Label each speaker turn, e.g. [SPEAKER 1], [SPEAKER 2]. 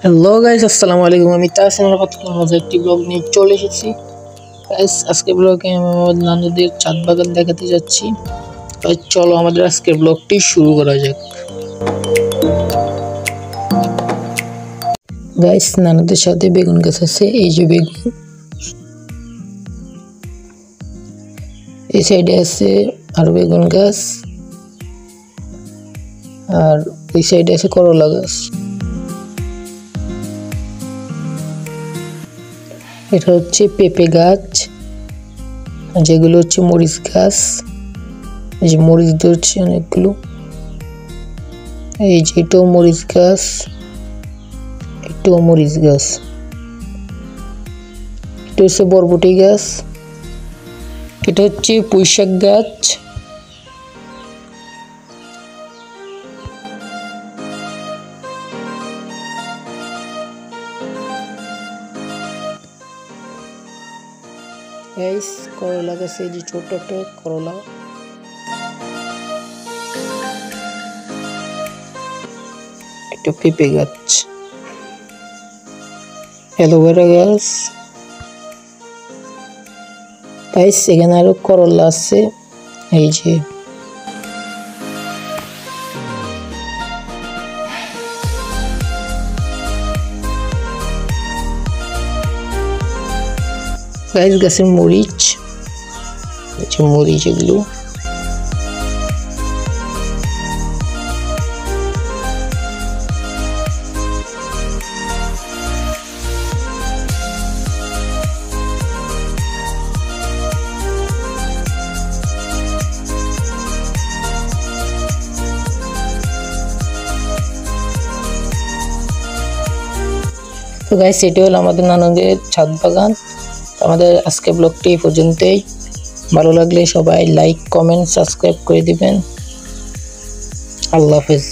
[SPEAKER 1] Hello guys, আসসালামু আলাইকুম। আমি তাহসিন মজার একটি ব্লগ নিয়ে চলে এসেছি। গাইস, আজকে ব্লগে আমি আমার নানুদের ছাদ বাগান দেখাতে যাচ্ছি। গাইস, চলো আমাদের আজকের ব্লগটি শুরু করা যাক। গাইস, নানুদের সাথে বেগুন গাছ আছে, এই যে বেগুন। এই সাইডে আছে আর বেগুন গাছ, আর ওই সাইডে আছে করলা গাছ। এটা হচ্ছে পেঁপে গাছ, যেগুলো হচ্ছে মরিচ গাছ। এই যে মরিচ ধরছে অনেকগুলো। এই যে এটাও মরিচ গাছ, এটাও মরিচ গাছ। এটা হচ্ছে বরবটি গাছ। এটা হচ্ছে পুঁইশাক গাছ। গাইস, করলা গাছে এই যে ছোট একটা করলা। একটা পেঁপে গাছ, অ্যালোভেরা গাছ। গাইস, এখানে আরো করলা আছে, এই যে। গাইস, গাছের মরিচ, এই যে মরিচ এগুলো। তো গাইস, এটি হলো আমাদের নানুদের ছাদ বাগান। আমাদের আজকে ব্লগটি এই পর্যন্তই। ভালো লাগলে সবাই লাইক, কমেন্ট, সাবস্ক্রাইব করে দিবেন। আল্লাহ হাফেজ।